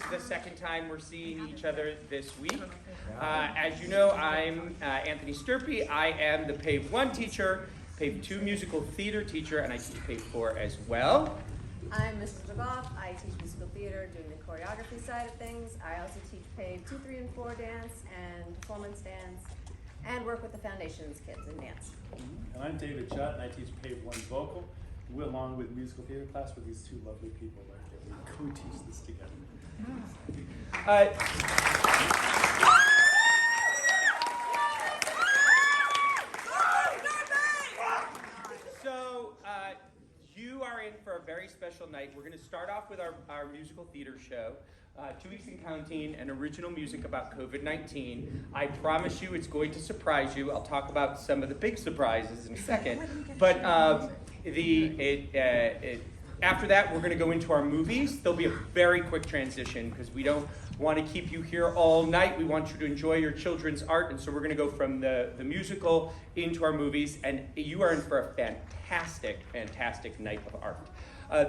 is the second time we're seeing each other this week. As you know, I'm Anthony Sturpey. I am the PAVE 1 teacher, PAVE 2 musical theater teacher, and I teach PAVE 4 as well. I'm Mrs. McGough. I teach musical theater, doing the choreography side of things. I also teach PAVE 2, 3, and 4 dance and performance dance, and work with the Foundation's kids in dance. And I'm David Judd, and I teach PAVE 1 vocal, along with musical theater class with these two lovely people right here. We co-teach this together. So, you are in for a very special night. We're going to start off with our musical theater show, 2 weeks and counting, and original music about COVID-19. I promise you it's going to surprise you. I'll talk about some of the big surprises in a second. But after that, we're going to go into our movies. There'll be a very quick transition because we don't want to keep you here all night. We want you to enjoy your children's art, and so we're going to go from the musical into our movies, and you are in for a fantastic, fantastic night of art.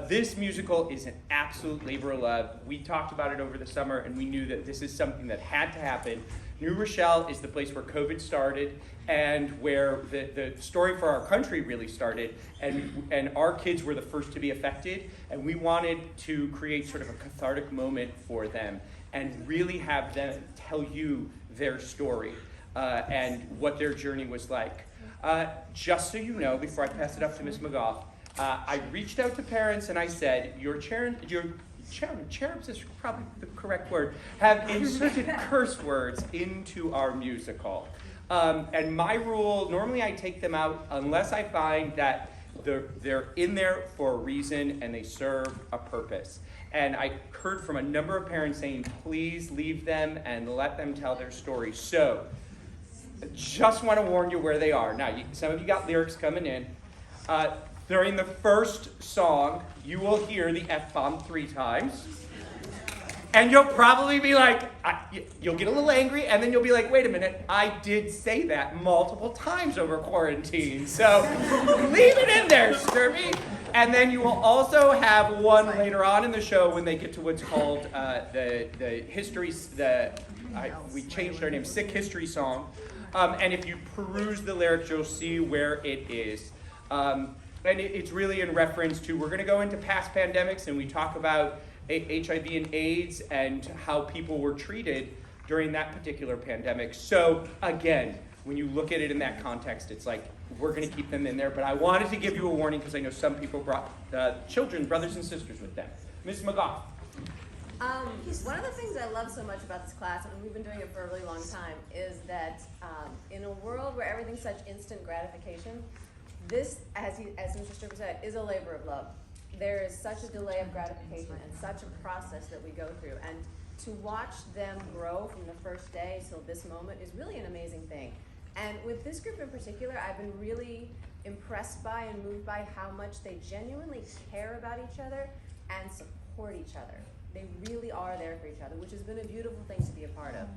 This musical is an absolute labor of love. We talked about it over the summer, and we knew that this is something that had to happen. New Rochelle is the place where COVID started and where the story for our country really started, and our kids were the first to be affected, and we wanted to create sort of a cathartic moment for them and really have them tell you their story and what their journey was like. Just so you know, before I pass it up to Ms. McGough, I reached out to parents and I said, your cherubs is probably the correct word, have inserted curse words into our musical. And my rule, normally I take them out unless I find that they're in there for a reason and they serve a purpose. And I heard from a number of parents saying, please leave them and let them tell their story. So, just want to warn you where they are. Now, some of you got lyrics coming in. During the first song, you will hear the F-bomb 3 times. And you'll probably be like, you'll get a little angry, and then you'll be like, wait a minute, I did say that multiple times over quarantine. So leave it in there, Sturby. And then you will also have one later on in the show when they get to what's called the history, we changed our name, Sick History Song. And if you peruse the lyrics, you'll see where it is. And it's really in reference to, we're going to go into past pandemics, and we talk about HIV and AIDS and how people were treated during that particular pandemic. So again, when you look at it in that context, it's like, we're going to keep them in there. But I wanted to give you a warning because I know some people brought children, brothers and sisters with them. Ms. McGough. One of the things I love so much about this class, and we've been doing it for a really long time, is that in a world where everything's such instant gratification, this, as Mr. Sturpey said, is a labor of love. There is such a delay of gratification and such a process that we go through. And to watch them grow from the first day till this moment is really an amazing thing. And with this group in particular, I've been really impressed by and moved by how much they genuinely care about each other and support each other. They really are there for each other, which has been a beautiful thing to be a part of.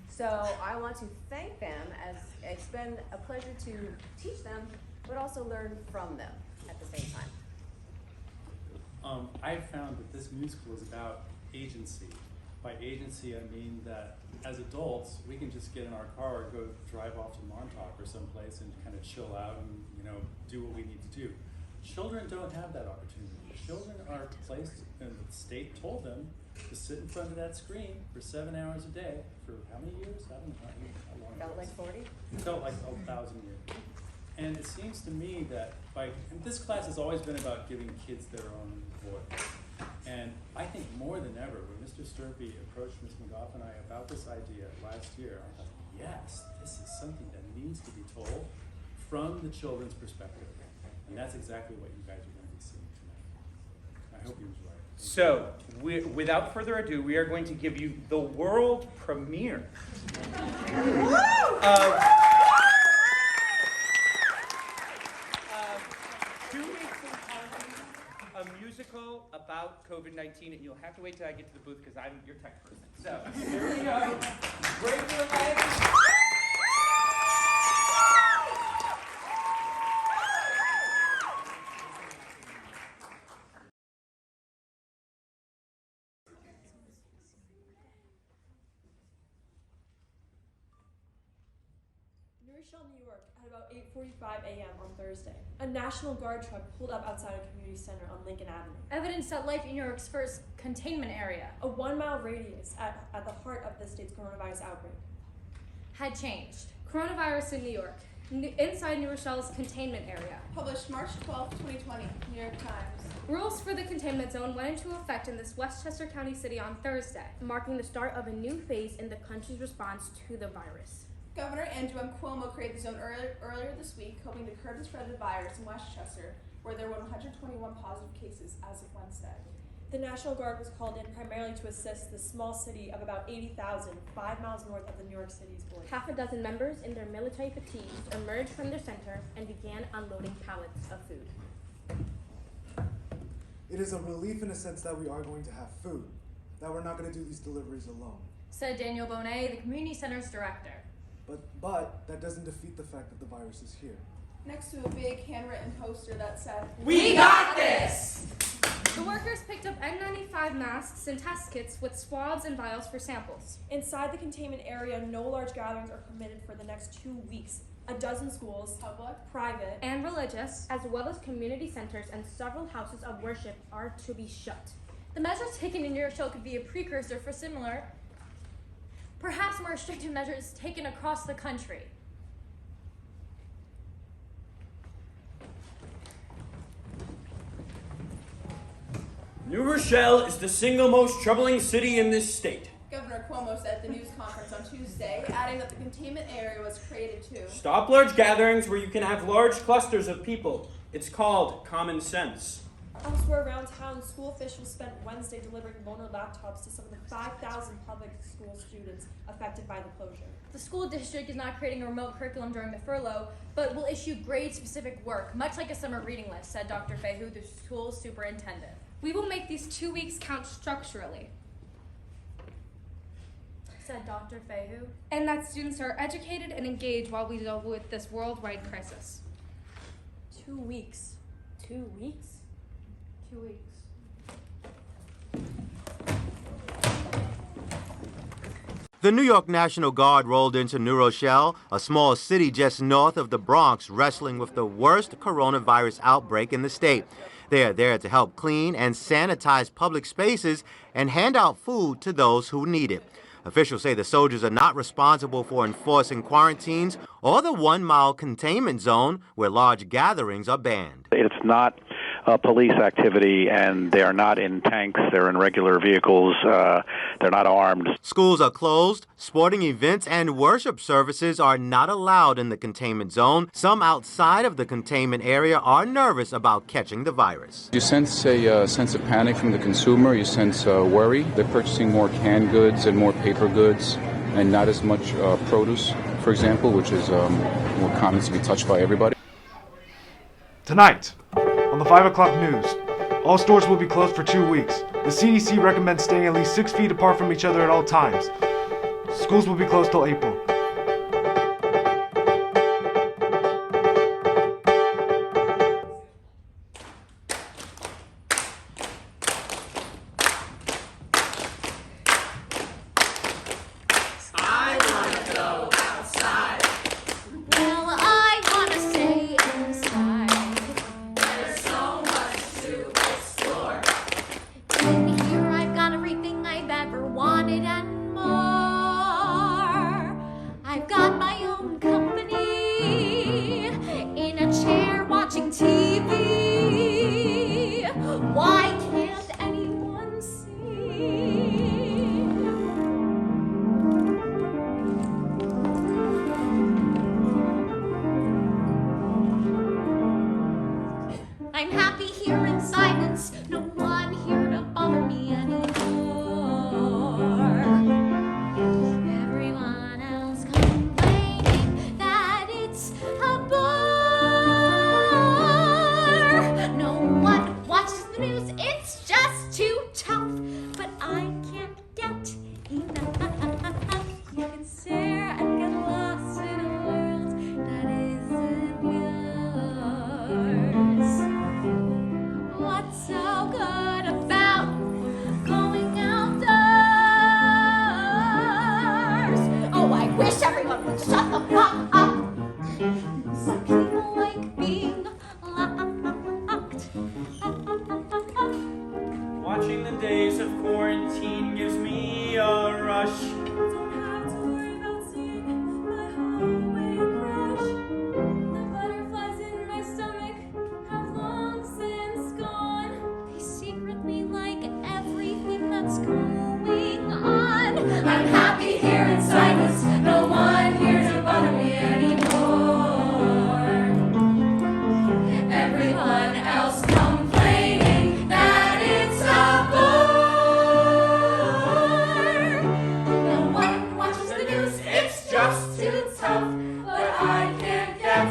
So I want to thank them, as it's been a pleasure to teach them, but also learn from them at the same time. I found that this musical is about agency. By agency, I mean that as adults, we can just get in our car or go drive off to Montauk or someplace and kind of chill out and, do what we need to do. Children don't have that opportunity. Children are placed, and the state told them to sit in front of that screen for 7 hours a day for how many years? I don't know how long. Felt like 40? It felt like 1,000 years. And it seems to me that and this class has always been about giving kids their own voice. And I think more than ever, when Mr. Sturpey approached Ms. McGough and I about this idea last year, I thought, yes, this is something that needs to be told from the children's perspective. And that's exactly what you guys are going to be seeing tonight. I hope you enjoy it. So, without further ado, we are going to give you the world premiere of 2 weeks in Counting, a musical about COVID-19, and you'll have to wait till I get to the booth because I'm your tech person. So, here we go. Break your legs. Rochelle, New York, at about 8:45 a.m. on Thursday, a National Guard truck pulled up outside a community center on Lincoln Avenue. Evidence that life in New York's first containment area A 1-mile radius at the heart of the state's coronavirus outbreak. had changed. Coronavirus in New York. Inside New Rochelle's containment area. Published March 12, 2020, New York Times. Rules for the containment zone went into effect in this Westchester County city on Thursday, marking the start of a new phase in the country's response to the virus. Governor Andrew Cuomo created the zone earlier this week, hoping to curb the spread of the virus in Westchester, where there were 121 positive cases as of Wednesday. The National Guard was called in primarily to assist the small city of about 80,000, 5 miles north of the New York City's border. Half a dozen members in their military fatigues emerged from their center and began unloading pallets of food. It is a relief in a sense that we are going to have food, that we're not going to do these deliveries alone. Said Daniel Bonet, the community center's director. But that doesn't defeat the fact that the virus is here. Next to a big handwritten poster that said, We got this! The workers picked up N95 masks and test kits with swabs and vials for samples. Inside the containment area, no large gatherings are permitted for the next 2 weeks. A dozen schools, public, private, And religious, as well as community centers and several houses of worship, are to be shut. The measures taken in New Rochelle could be a precursor for similar, perhaps more restrictive measures taken across the country. New Rochelle is the single most troubling city in this state. Governor Cuomo said at the news conference on Tuesday, adding that the containment area was created to Stop large gatherings where you can have large clusters of people. It's called common sense. Elsewhere around town, school officials spent Wednesday delivering loaner laptops to some of the 5,000 public school students affected by the closure. The school district is not creating a remote curriculum during the furlough, but will issue grade-specific work, much like a summer reading list, said Dr. Fayhu, the school superintendent. We will make these 2 weeks count structurally, said Dr. Fayhu, and that students are educated and engaged while we deal with this worldwide crisis. 2 weeks. 2 weeks? 2 weeks. The New York National Guard rolled into New Rochelle, a small city just north of the Bronx, wrestling with the worst coronavirus outbreak in the state. They are there to help clean and sanitize public spaces and hand out food to those who need it. Officials say the soldiers are not responsible for enforcing quarantines or the 1-mile containment zone where large gatherings are banned. It's not police activity, and they are not in tanks. They're in regular vehicles. They're not armed. Schools are closed. Sporting events and worship services are not allowed in the containment zone. Some outside of the containment area are nervous about catching the virus. You sense a sense of panic from the consumer. You sense worry. They're purchasing more canned goods and more paper goods and not as much produce, for example, which is more common to be touched by everybody. Tonight, on the 5 o'clock news, all stores will be closed for 2 weeks. The CDC recommends staying at least 6 feet apart from each other at all times. Schools will be closed till April. I'm happy here in silence, no one here to bother me anymore. Everyone else complaining that it's a bore. No one watches the news, it's just too tough, but I can't get enough. You can stare and get lost in a world that isn't yours. What's so good everyone else complaining that it's a bore. No one watches the news, it's just too tough, but I can't get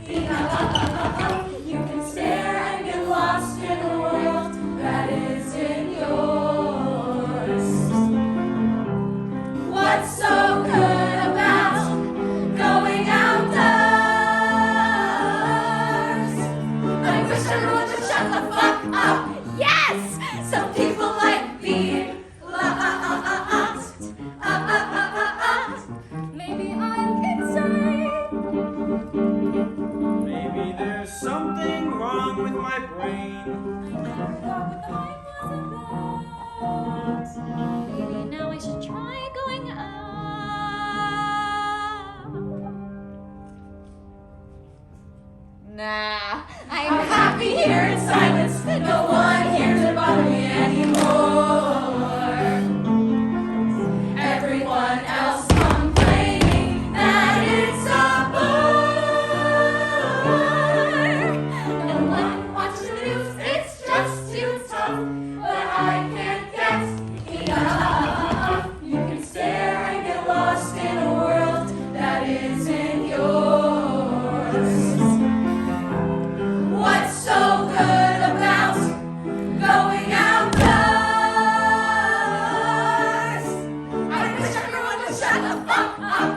enough. You can stare and get lost in a world that isn't yours. What's so good about going outdoors? I wish everyone would shut the fuck up. Yes! Some people like being lost. Maybe I'm insane. Maybe there's something wrong with my brain. Maybe now I should try going out. Nah, I'm happy here in silence. No one here to bother me anymore. Everyone else complaining that it's a bore. No one watches the news, it's just too tough, but I can't get enough. You can stare and get lost in a world that isn't yours. What's so good about going outdoors? I wish everyone would shut the fuck up.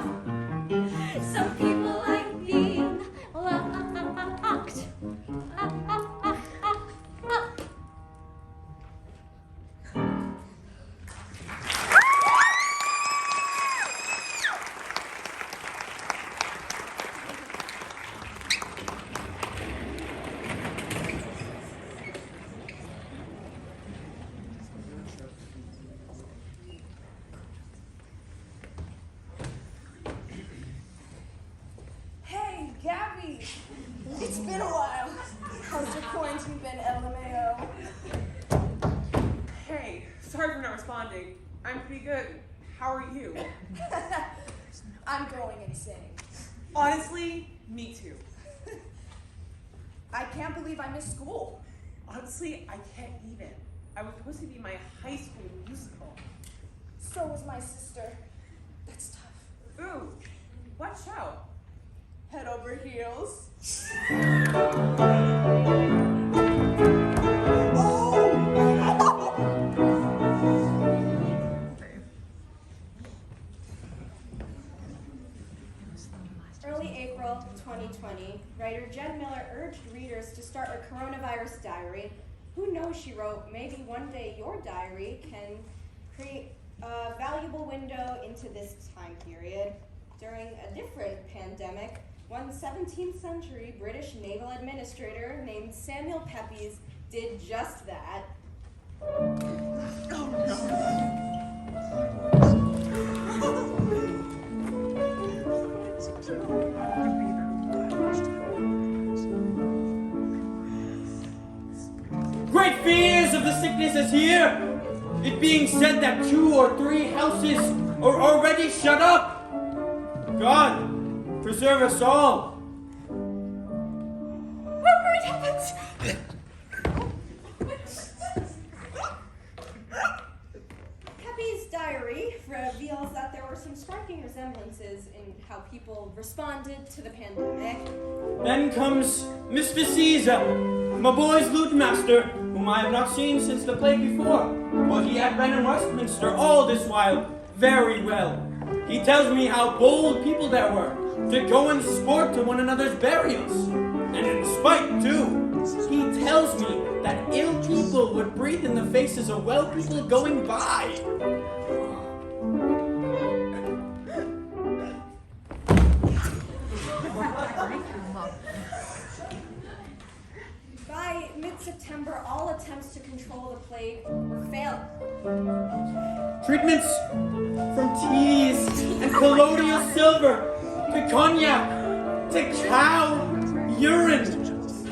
Some people like being locked. Hey, Gabby! It's been a while. How's your quarantine been, LMAO? Hey, sorry for not responding. I'm pretty good. How are you? I'm going insane. Honestly, me too. I can't believe I missed school. Honestly, I can't even. I was supposed to be my high school musical. So was my sister. That's tough. Ooh, what show? Head over heels. Early April 2020, writer Jen Miller urged readers to start a coronavirus diary. Who knows, she wrote, maybe one day your diary can create a valuable window into this time period. During a different pandemic, one 17th century British naval administrator named Samuel Pepys did just that. Great fears of the sickness is here. It being said that 2 or 3 houses are already shut up. God, preserve us all. Oh, great heavens! Pepys' diary reveals that there were some striking resemblances in how people responded to the pandemic. Then comes Mr. Caesar, my boy's lute master, whom I have not seen since the plague before. But he had been in Westminster all this while, very well. He tells me how bold people there were, to go and sport to one another's burials. And in spite, too. He tells me that ill people would breathe in the faces of well people going by. By mid-September, all attempts to control the plague were failed. Treatments from teas and colloidal silver to cognac to cow urine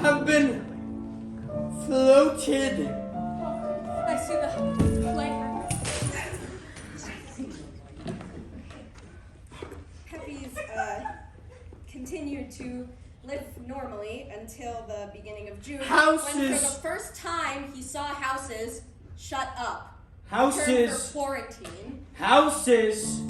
have been floated. I see the plague. Pepys continued to live normally. normally until the beginning of June, when Houses. for the first time he saw houses shut up. Houses. Turned for quarantine. Houses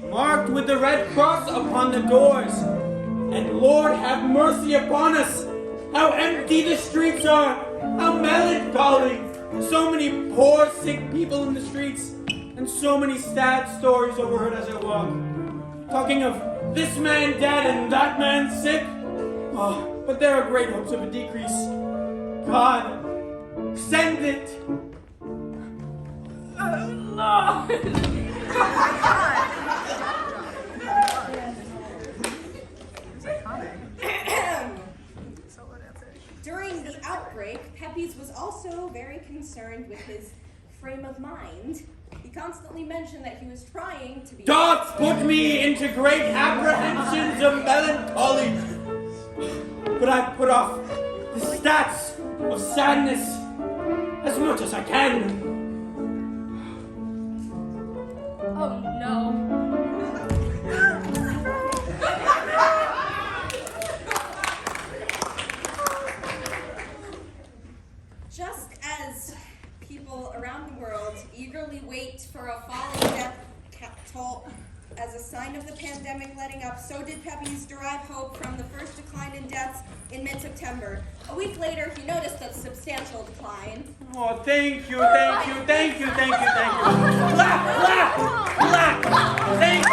marked with the red cross upon the doors. And Lord have mercy upon us. How empty the streets are. How melancholy. So many poor, sick people in the streets. And so many sad stories overheard as I walk. Talking of this man dead and that man sick. Oh, but there are great hopes of a decrease. God, send it. During the outbreak, Pepys was also very concerned with his frame of mind. He constantly mentioned that he was trying to be... Doth put me into great apprehensions of melancholy. But I put off the stats of sadness as much as I can. Oh no. Just as people around the world eagerly wait for a falling death toll as a sign of the pandemic letting up, so did Pepys derive hope from the first decline in deaths in mid-September. A week later, he noticed a substantial decline. Oh, thank you. Clap, clap. Thank you.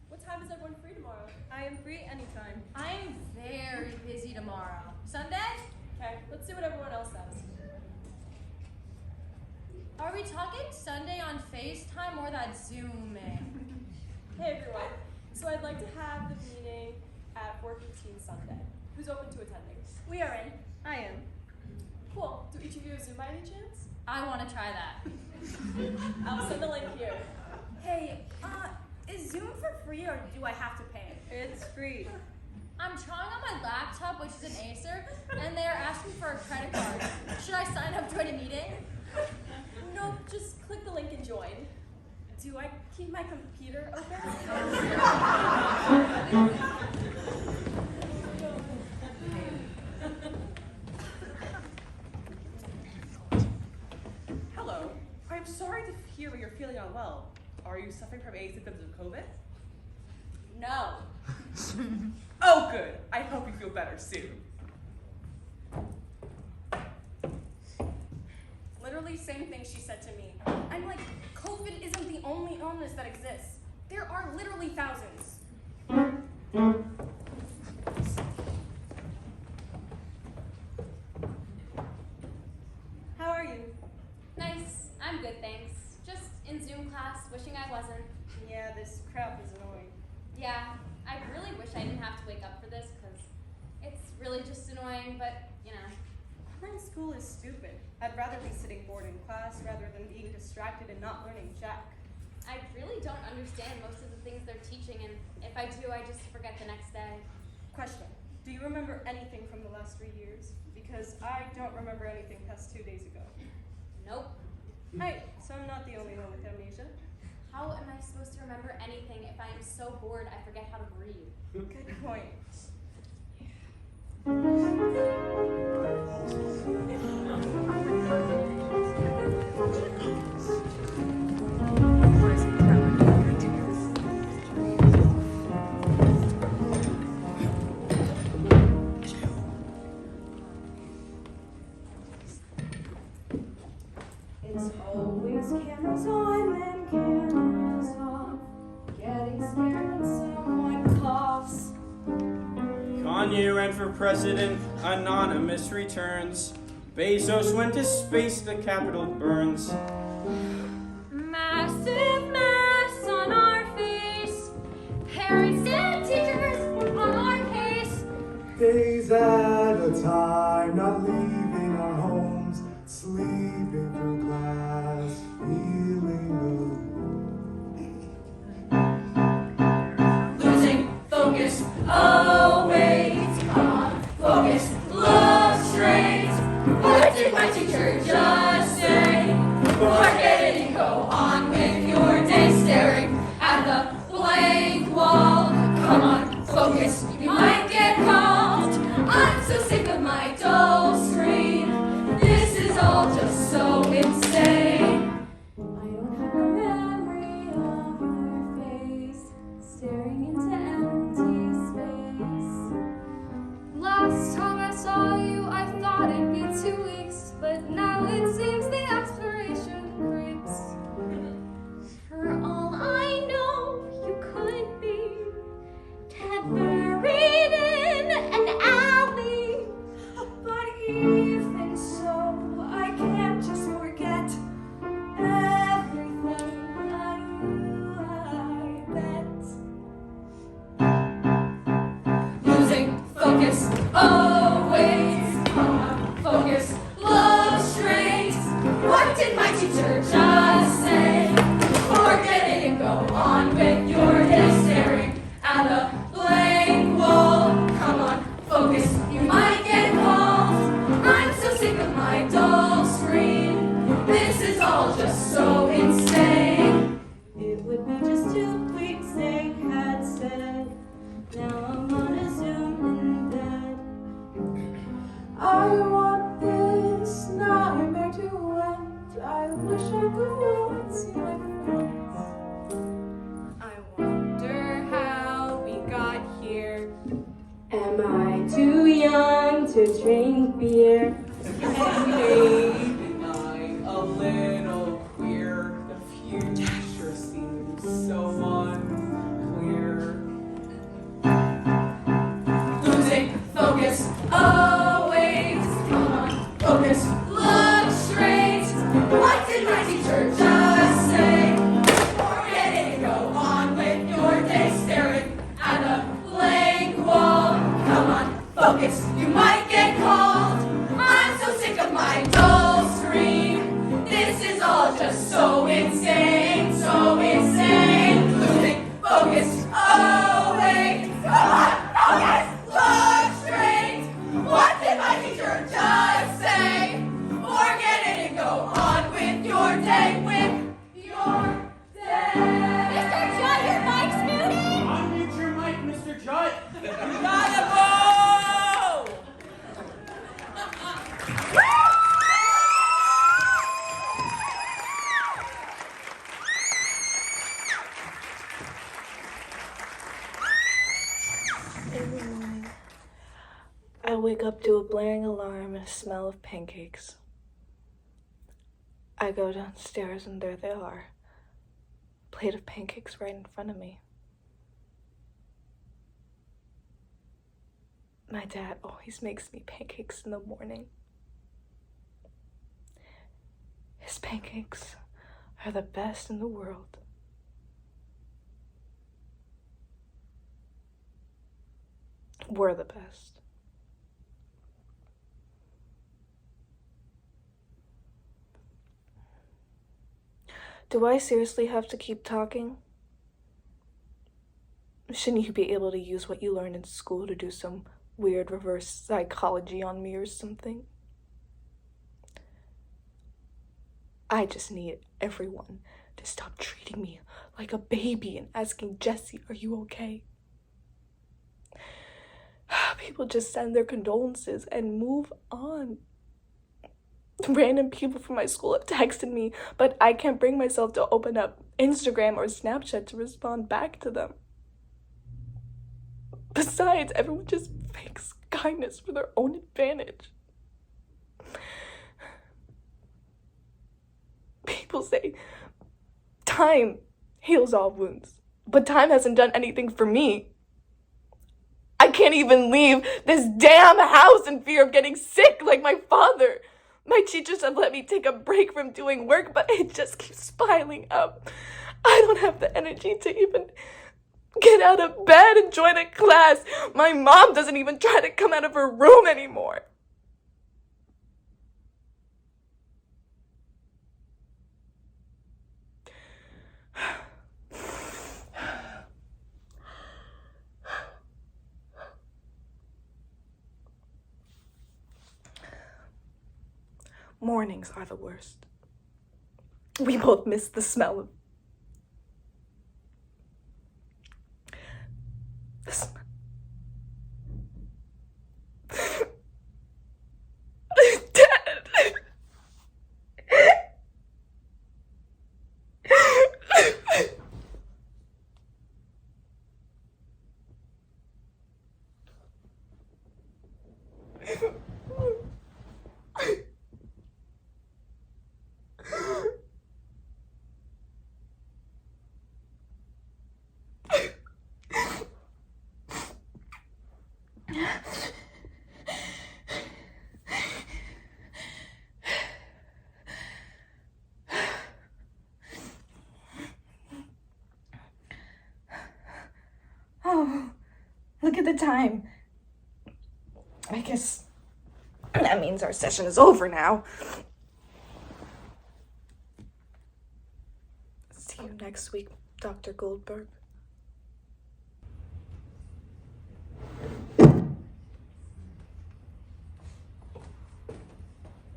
What time is everyone free tomorrow? I am free anytime. I'm very busy tomorrow. Sunday? Okay, let's see what everyone else says. Are we talking Sunday on FaceTime or that Zooming? Hey everyone, so I'd like to have the meeting at 4:15 Sunday. Who's open to attending? We are in. I am. Cool. Do each of you have Zoom by any chance? I want to try that. I'll send the link here. Hey, is Zoom for free or do I have to pay? It's free. I'm trying on my laptop, which is an Acer, and they are asking for a credit card. Should I sign up to join a meeting? Nope, just click the link and join. Do I keep my computer open? Hello. I'm sorry to hear that you're feeling unwell. Are you suffering from any symptoms of COVID? No. Oh, good. I hope you feel better soon. Literally same thing she said to me. I'm like, COVID isn't the only illness that exists. There are literally thousands. How are you? Nice. I'm good, thanks. Just in Zoom class, wishing I wasn't. Yeah, this crap is annoying. Yeah, I really wish I didn't have to wake up for this, because it's really just annoying, but, you know. Online school is stupid. I'd rather be sitting bored in class rather than being distracted and not learning jack. I really don't understand most of the things they're teaching, and if I do, I just forget the next day. Question. Do you remember anything from the last 3 years? Because I don't remember anything past 2 days ago. Nope. Hey, so I'm not the only one with amnesia. How am I supposed to remember anything if I am so bored I forget how to breathe? Good point. It's always cameras on and cameras off. Getting scared when someone coughs. Kanye ran for president, anonymous returns. Bezos went to space, the Capitol burns. Massive mess on our face. Parents and teachers on our case. Days at a time, not leaving our homes, sleeping through class, feeling Losing focus, always on focus. did my teacher just say? Forget it and go on with your day, staring at the blank wall. Come on, focus, you might get called. I'm so sick of my dull screen. This is all just so insane. I don't have a memory of your face, staring into empty space. Last time I saw you, I thought it'd be 2 weeks, but now it seems the expiration creeps. For all I know, you could be dead, buried in an alley. But even so, I can't just forget everything I knew, I bet. Losing focus, always. Come on, focus, look straight. What did my teacher just say? Forget it and go on with your day, staring at a blank wall. Come on, focus, you might get called. I'm so sick of my dull screen. This is all just so insane. It would be just 2 weeks, they had said. Now I'm on a Zoom in bed. I want this nightmare to end. I wish I could go and see my friends. I wonder how we got here. Am I too young to drink beer? Maybe I'm a little queer. The future seems so unclear. Losing focus, always. Come on, focus, look straight. What did my teacher just say? Forget it and go on with your day, staring at a blank wall. Come on, focus, you might get called. I'm so sick of my dull screen. This is all just so insane, so insane. Losing focus, always. Come on, focus, look straight. What did my teacher just say? Forget it and go on with your day, with your day. Mr. Judd, your mic's muted! Unmute your mic, Mr. Judd. You gotta go! Every morning, I wake up to a blaring alarm and a smell of pancakes. I go downstairs and there they are, a plate of pancakes right in front of me. My dad always makes me pancakes in the morning. His pancakes are the best in the world. We're the best. Do I seriously have to keep talking? Shouldn't you be able to use what you learned in school to do some weird reverse psychology on me or something? I just need everyone to stop treating me like a baby and asking Jessie, are you okay? People just send their condolences and move on. Random people from my school have texted me, but I can't bring myself to open up Instagram or Snapchat to respond back to them. Besides, everyone just fakes kindness for their own advantage. People say time heals all wounds, but time hasn't done anything for me. I can't even leave this damn house in fear of getting sick like my father. My teachers have let me take a break from doing work, but it just keeps piling up. I don't have the energy to even get out of bed and join a class. My mom doesn't even try to come out of her room anymore. Mornings are the worst. We both miss the smell of the smell. Dad. Oh, look at the time. I guess that means our session is over now. See you next week, Dr. Goldberg.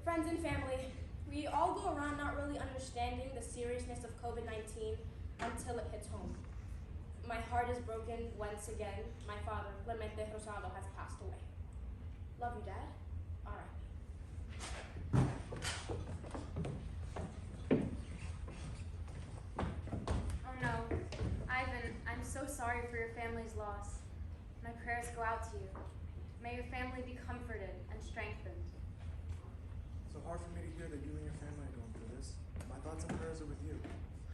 Friends and family, we all go around not really understanding the seriousness of COVID-19 until it hits home. My heart is broken once again. My father, Clemente Rosado, has passed away. Love you, Dad. All right. Oh no, Ivan, I'm so sorry for your family's loss. My prayers go out to you. May your family be comforted and strengthened. So hard for me to hear that you and your family are going through this. My thoughts and prayers are with you.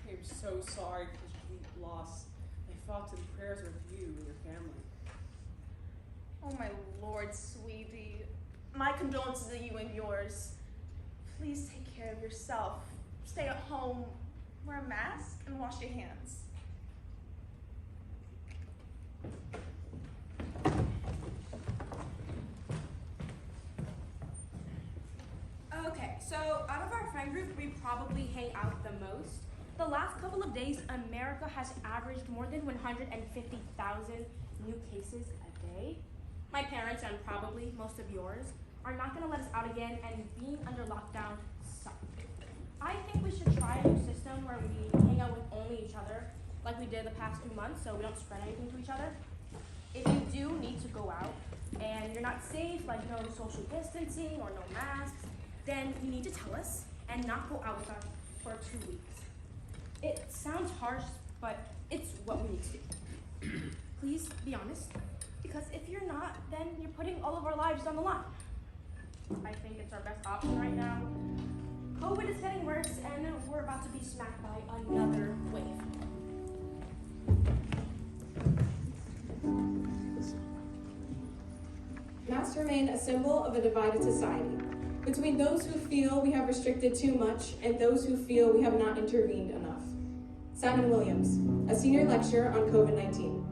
I'm so sorry for the complete loss. My thoughts and prayers are with you and your family. Oh my lord, sweetie. My condolences to you and yours. Please take care of yourself. Stay at home, wear a mask, and wash your hands. Okay, so out of our friend group, we probably hang out the most. The last couple of days, America has averaged more than 150,000 new cases a day. My parents, and probably most of yours, are not gonna let us out again, and being under lockdown sucks. I think we should try a new system where we hang out with only each other, like we did the past 2 months, so we don't spread anything to each other. If you do need to go out, and you're not safe, like no social distancing or no masks, then you need to tell us and not go out with us for 2 weeks. It sounds harsh, but it's what we need to do. Please be honest, because if you're not, then you're putting all of our lives on the line. I think it's our best option right now. COVID is getting worse, and we're about to be smacked by another wave. Masks remain a symbol of a divided society, between those who feel we have restricted too much and those who feel we have not intervened enough. Simon Williams, a senior lecturer on COVID-19.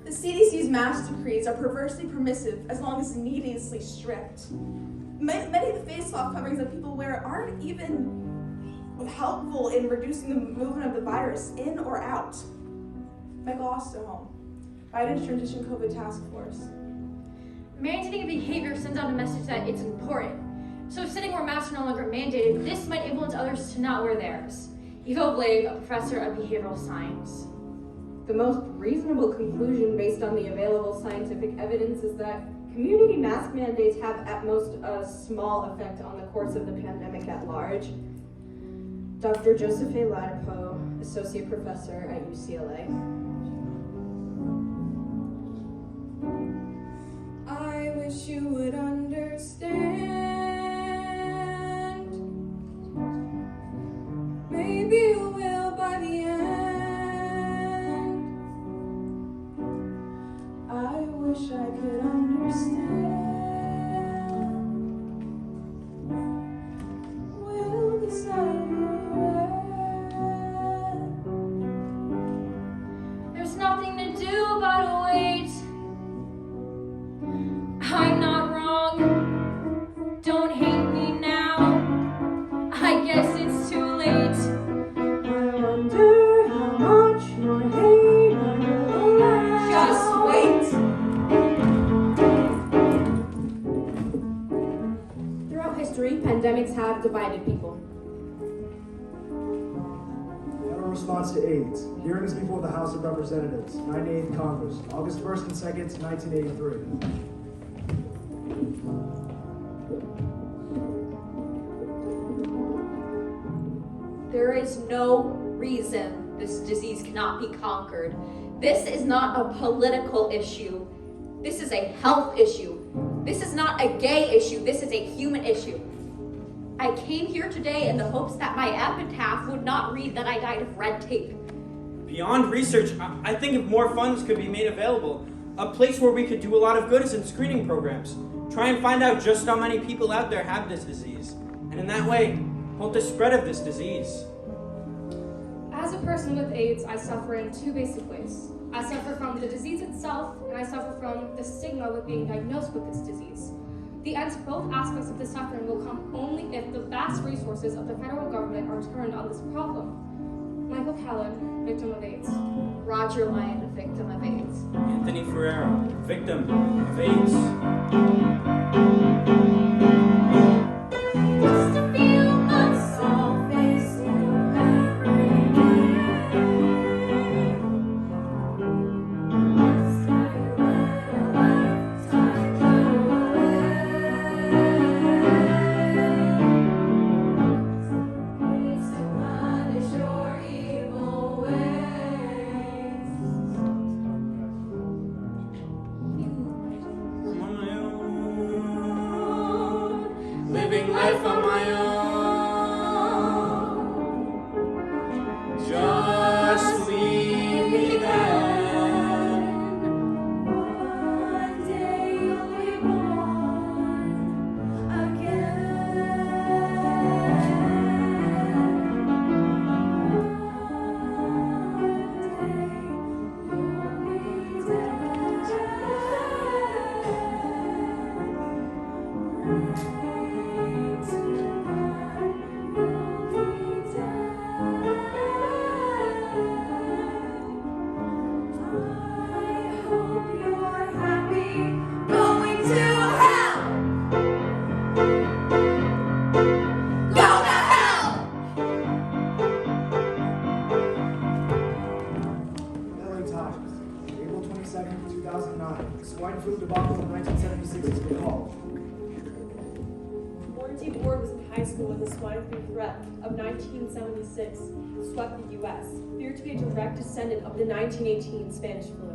The CDC's mask decrees are perversely permissive as long as needlessly strict. Many of the face cloth coverings that people wear aren't even helpful in reducing the movement of the virus in or out. Michael Osterholm, Biden's Transition COVID Task Force. Mandating behavior sends out a message that it's important. So sitting where masks are no longer mandated, this might influence others to not wear theirs. Ivo Blake, a professor of behavioral science. The most reasonable conclusion based on the available scientific evidence is that community mask mandates have at most a small effect on the course of the pandemic at large. Dr. Joseph A. Latipo, associate professor at UCLA. I wish you would understand. Maybe you will by the end. I wish I could understand. Will the sun There's nothing to do but wait. I'm not wrong. history, pandemics have divided people. Federal response to AIDS. Hearings before the House of Representatives, 98th Congress, August 1st and 2nd, 1983. There is no reason this disease cannot be conquered. This is not a political issue. This is a health issue. This is not a gay issue. This is a human issue. I came here today in the hopes that my epitaph would not read that I died of red tape. Beyond research, I think if more funds could be made available, a place where we could do a lot of good is in screening programs. Try and find out just how many people out there have this disease, and in that way, halt the spread of this disease. As a person with AIDS, I suffer in two basic ways. I suffer from the disease itself, and I suffer from the stigma with being diagnosed with this disease. The end to both aspects of the suffering will come only if the vast resources of the federal government are turned on this problem. Michael Callan, victim of AIDS. Roger Lyon, victim of AIDS. Anthony Ferrero, victim of AIDS. Just a few months I'll face you every day. Must I let a lifetime go away? Needs to punish your evil ways. I'm on my own, living life on my own. Just leave me then. One day you'll be born LA Times, April 22nd, 2009. Swine flu debacle of 1976 is recalled. Quarantine Ward was in high school when the swine flu threat of 1976 swept the U.S., feared to be a direct descendant of the 1918 Spanish flu.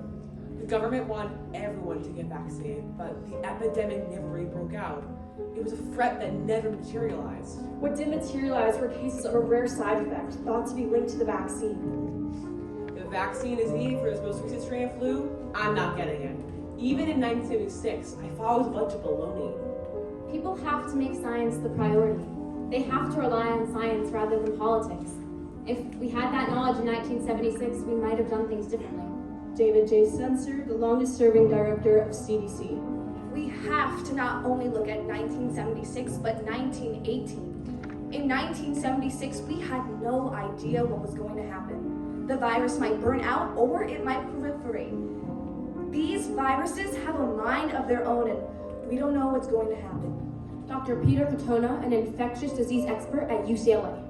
The government wanted everyone to get vaccinated, but the epidemic never really broke out. It was a threat that never materialized. What did materialize were cases of a rare side effect thought to be linked to the vaccine. If a vaccine is needed for this most recent strain of flu, I'm not getting it. Even in 1976, I thought it was a bunch of baloney. People have to make science the priority. They have to rely on science rather than politics. If we had that knowledge in 1976, we might have done things differently. David J. Sensor, the longest-serving director of CDC. We have to not only look at 1976, but 1918. In 1976, we had no idea what was going to happen. The virus might burn out or it might proliferate. These viruses have a mind of their own and we don't know what's going to happen. Dr. Peter Katona, an infectious disease expert at UCLA.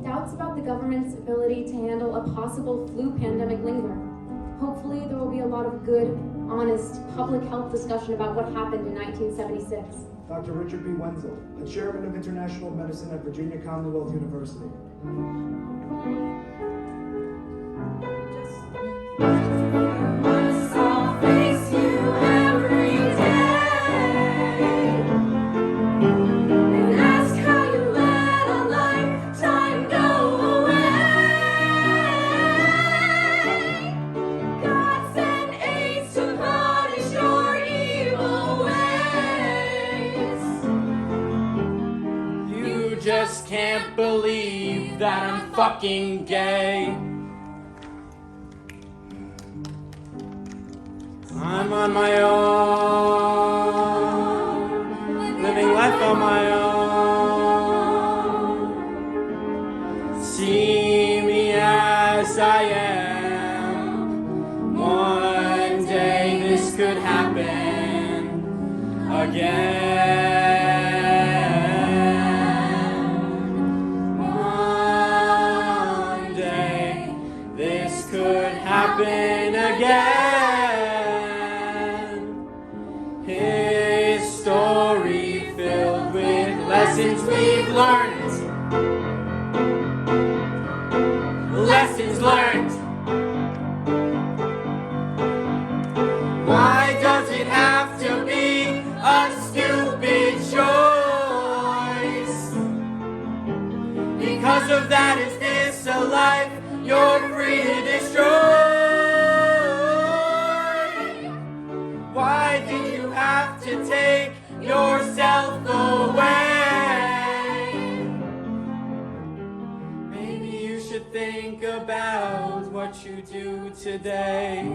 Doubts about the government's ability to handle a possible flu pandemic linger. Hopefully there will be a lot of good, honest, public health discussion about what happened in 1976. Dr. Richard B. Wenzel, a chairman of international medicine at Virginia Commonwealth University. I'll face you every day and ask how you let a lifetime go away. God sent AIDS to punish your evil ways. You just can't believe that I'm fucking gay. I'm on my own, living life on my own. See me as I am. One day this could happen again. lessons we've learned. Lessons learned. Why does it have to be a stupid choice? Because of that, is this a life you're free to destroy? Why did you have to take yourself away? Maybe you should think about what you do today.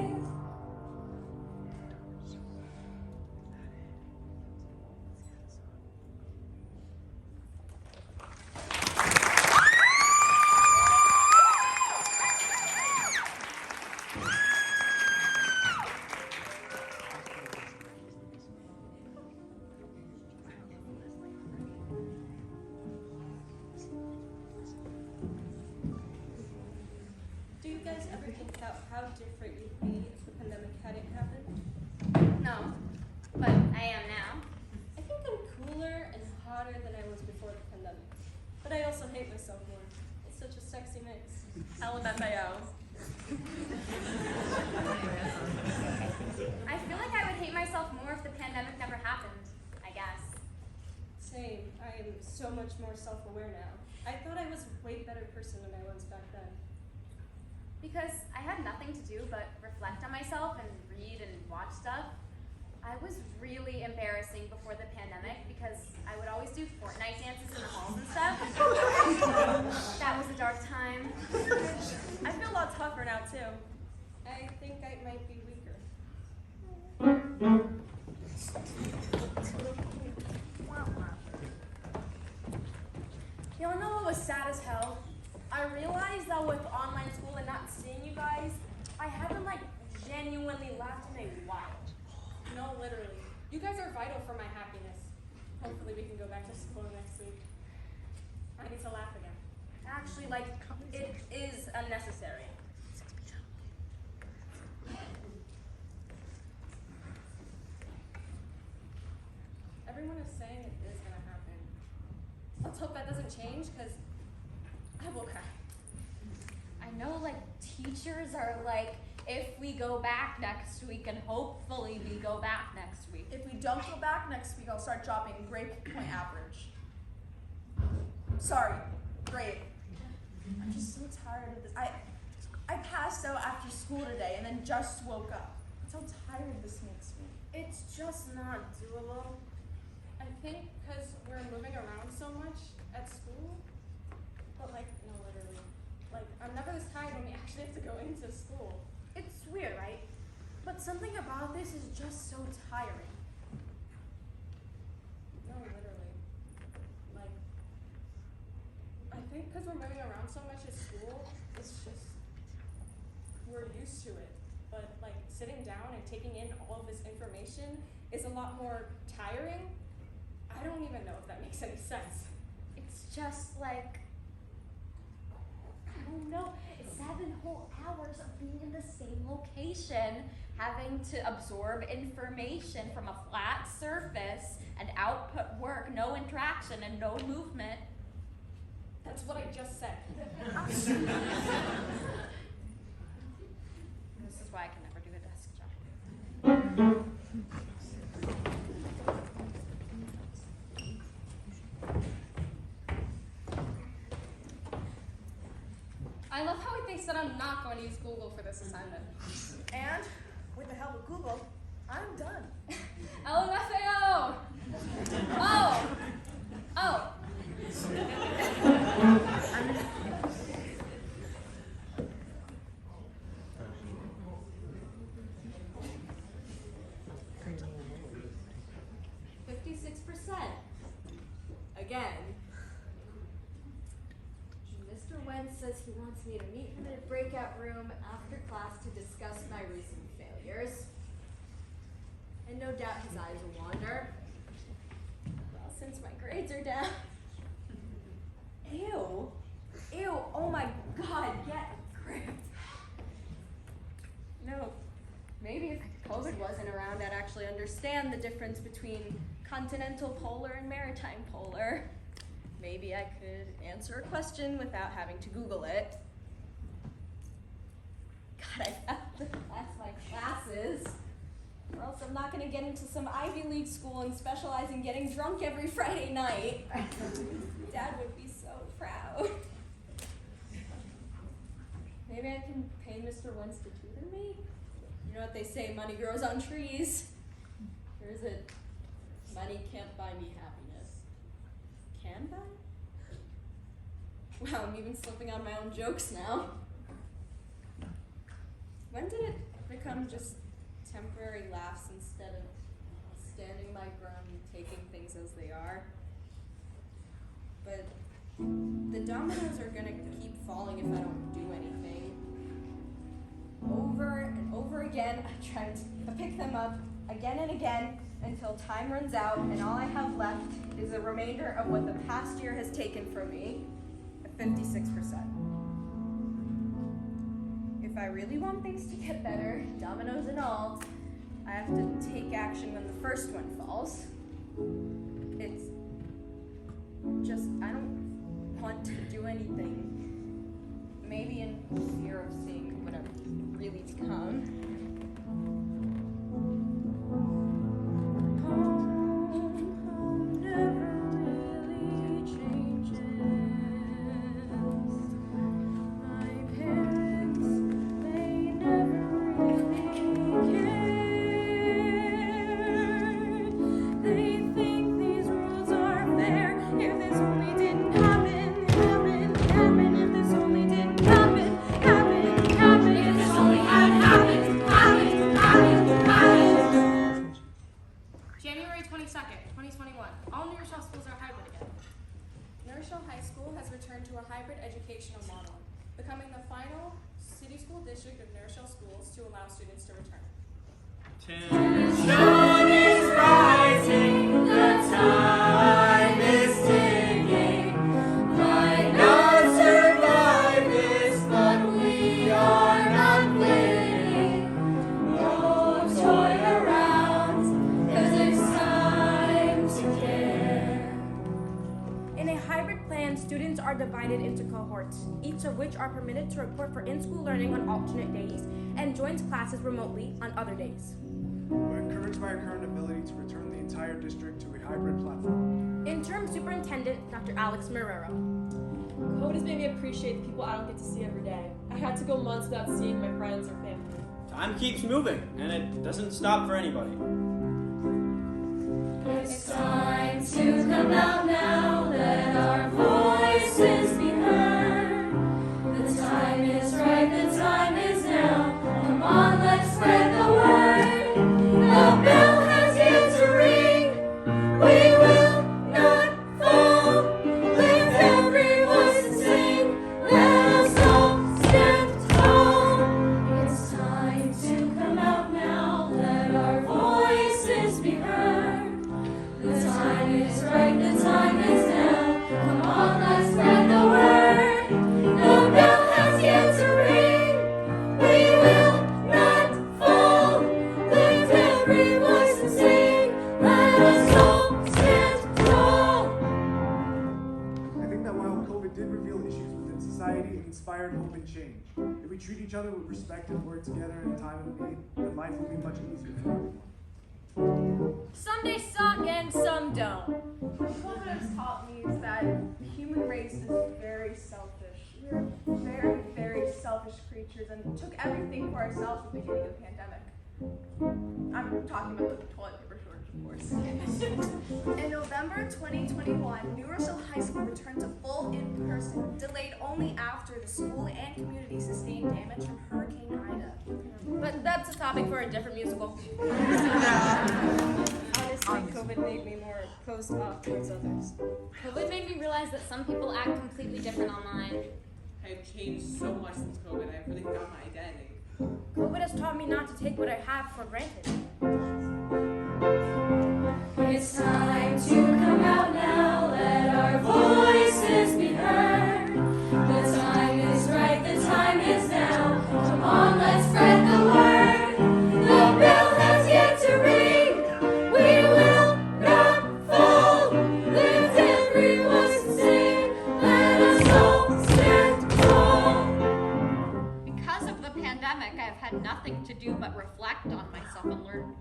Do you guys ever think about how different you'd be if the pandemic hadn't happened? No, but I am now. I think I'm cooler and hotter than I was before the pandemic. But I also hate myself more. It's such a sexy mix. LMFAO. I feel like I would hate myself more if the pandemic never happened, I guess. Same. I am so much more self-aware now. I thought I was a way better person than I was back then. Because I had nothing to do but reflect on myself and read and watch stuff. I was really embarrassing before the pandemic because I would always do Fortnite dances in the halls and stuff. That was a dark time. I feel a lot tougher now, too. I think I might be weaker. You wanna know what was sad as hell? I realized that with online school and not seeing you guys, I haven't genuinely laughed in a while. No, literally. You guys are vital for my happiness. Hopefully we can go back to school next week. I need to laugh again. Actually, it is unnecessary. Everyone is saying it is gonna happen. Let's hope that doesn't change, because I will cry. I know teachers are if we go back next week, and hopefully we go back next week. If we don't go back next week, I'll start dropping grade point average. Sorry, grade. I'm just so tired of this. I passed out after school today and then just woke up. That's how tired this makes me. It's just not doable. I think because we're moving around so much at school, but no, literally. I'm never this tired when we actually have to go into school. It's weird, right? But something about this is just so tiring. No, literally. I think because we're moving around so much at school, it's just, we're used to it. But sitting down and taking in all of this information is a lot more tiring. I don't even know if that makes any sense. It's just I don't know, 7 whole hours of being in the same location, having to absorb information from a flat surface and output work, no interaction and no movement. That's what I just said. This is why I can never do a desk job. I love how they said I'm not going to use Google for this assignment. And with the help of Google, I'm done. LMFAO! Oh! 56%. Again. Mr. Wentz says he wants me to meet him in a breakout room after class to discuss my recent failures. And no doubt his eyes will wander. Well, since my grades are down. Ew. Ew. Oh my god, get a grip. No, maybe if COVID wasn't around, I'd actually understand the difference between continental polar and maritime polar. maybe I could answer a question without having to Google it. God, I have to pass my classes, or else I'm not going to get into some Ivy League school and specialize in getting drunk every Friday night. Dad would be so proud. Maybe I can pay Mr. Wentz to tutor me? You know what they say, money grows on trees. Or is it, money can't buy me happiness? Can buy? Wow, I'm even slipping on my own jokes now. When did it become just temporary laughs instead of standing my ground and taking things as they are? But the dominoes are gonna keep falling if I don't do anything. Over and over again, I pick them up again and again until time runs out and all I have left is a remainder of what the past year has taken from me, at 56%. If I really want things to get better, dominoes and all, I have to take action when the first one falls. It's just, I don't want to do anything. Maybe in fear of seeing what I've really become. Home never really changes. My parents, they never really cared. They think these rules are fair. If this only didn't happen, if this only didn't happen. If this only had happened. January 22nd, 2021. All New Rochelle schools are hybrid again. New Rochelle High School has returned to a hybrid educational model, becoming the final city school district of New Rochelle schools to allow students to return. Tension is rising, the time is ticking. Might not survive this, but we are not quitting. No toy around, 'cause it's time to care. In a hybrid plan, students are divided into cohorts, each of which are permitted to report for in-school learning on alternate days and joins classes remotely on other days. We're encouraged by our current ability to return the entire district to a hybrid platform. Interim Superintendent Dr. Alex Marrero. COVID has made me appreciate the people I don't get to see every day. I had to go months without seeing my friends or family. Time keeps moving, and it doesn't stop for anybody. It's time to come out now, let our voices be heard. The time is right, the time is now. Come on, let's spread the word. The bell has yet to ring. We will not fall. Lift every voice and sing. Let us all stand tall. It's time to come out now, let our voices be heard. The time is right, the time is now. Come on, let's spread the word. The bell has yet to ring. We will not fall. Lift every voice and sing. Let us all stand tall. I think that while COVID did reveal issues within society, it inspired hope and change. If we treat each other with respect and work together in a time of need, then life will be much easier for everyone. Some days suck and some don't. What COVID has taught me is that the human race is very selfish. We're very, very selfish creatures and took everything for ourselves at the beginning of the pandemic. I'm talking about the toilet paper shortage, of course. In November 2021, New Rochelle High School returned to full in-person, delayed only after the school and community sustained damage from Hurricane Ida. But that's a topic for a different musical. Honestly, COVID made me more closed off towards others. COVID made me realize that some people act completely different online. I've changed so much since COVID. I've really found my identity. COVID has taught me not to take what I have for granted. It's time to come out now, let our voices be heard. The time is right, the time is now. Come on, let's spread the word. The bell has yet to ring. We will not fall. Lift every voice and sing. nothing to do but reflect on myself and learn.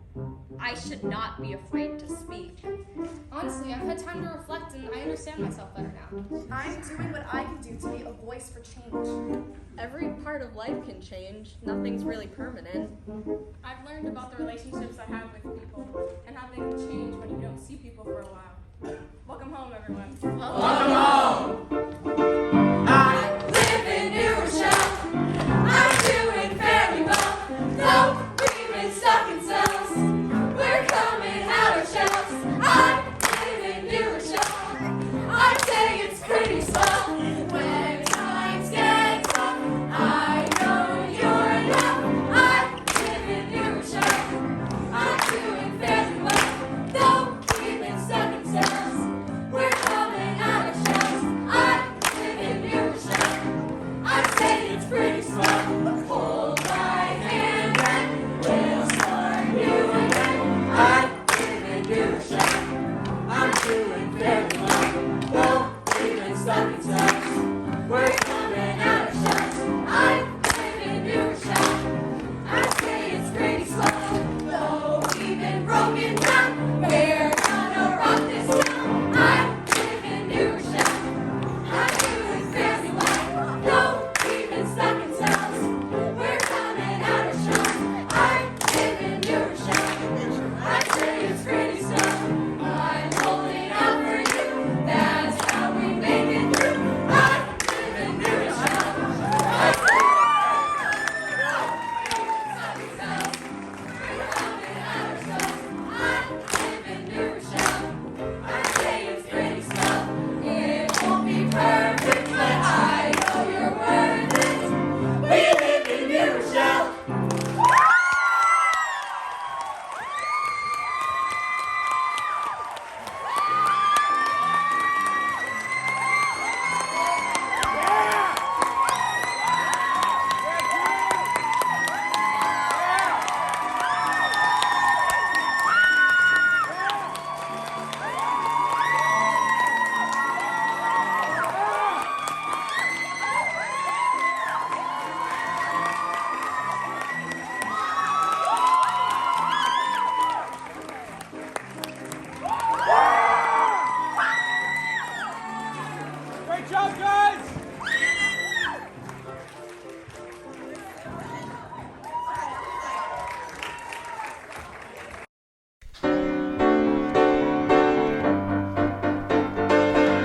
I should not be afraid to speak. Honestly, I've had time to reflect and I understand myself better now. I'm doing what I can do to be a voice for change. Every part of life can change. Nothing's really permanent. I've learned about the relationships I have with people and how they can change when you don't see people for a while. Welcome home, everyone. Welcome home. I live in New Rochelle. I'm doing very well. Though we've been stuck in cells, we're coming out our shells. I live in New Rochelle. I'd say it's pretty swell. When times get tough, I know you're enough. I live in New Rochelle. I'm doing very well. Though we've been stuck in cells, we're coming out our shells. I live in New Rochelle. I'd say it's pretty swell. Hold my hand and we'll start new again. I live in New Rochelle. I'm doing very well. Though we've been stuck in cells, we're coming out of shells. I live in New Rochelle. I'd say it's pretty swell. Though we've been broken down, we're gonna rock this town. I live in New Rochelle. I'm doing very well. Though we've been stuck in cells, we're coming out of shells. I live in New Rochelle. I'd say it's pretty swell. I'm holding out for you. That's how we make it through. I live in New Rochelle. I say it's pretty swell. It won't be perfect, but I know you're worth it. We live in New Rochelle. Great job, guys!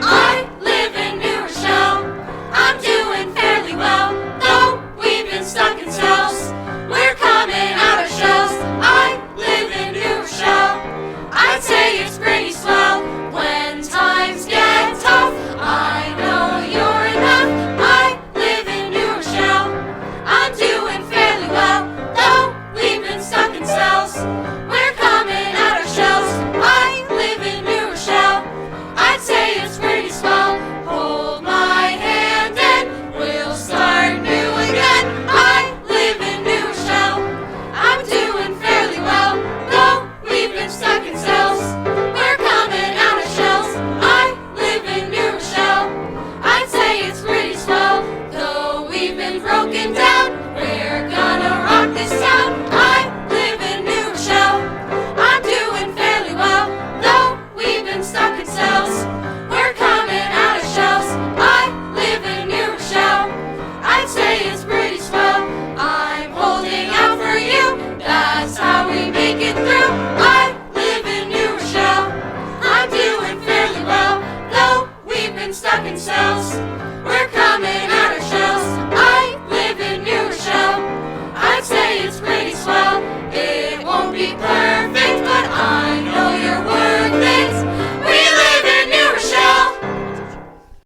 I live in New Rochelle. I'm doing fairly well. Though we've been stuck in cells, we're coming out of shells. I live in New Rochelle. I'd say it's pretty swell. When times get tough, I know you're enough. I live in New Rochelle. I'm doing fairly well. Though we've been stuck in cells, we're coming out of shells. I live in New Rochelle. I'd say it's pretty swell. Hold my hand and we'll start new again. I live in New Rochelle. I'm doing fairly well. Though we've been stuck in cells, we're coming out of shells. I live in New Rochelle. I'd say it's pretty swell. Though we've been broken down, we're gonna rock this town. I live in New Rochelle. I'm doing fairly well. Though we've been stuck in cells, we're coming out of shells. I live in New Rochelle. I'd say it's pretty swell. I'm holding out for you. That's how we make it through. I live in New Rochelle. I'm doing fairly well. Though we've been stuck in cells,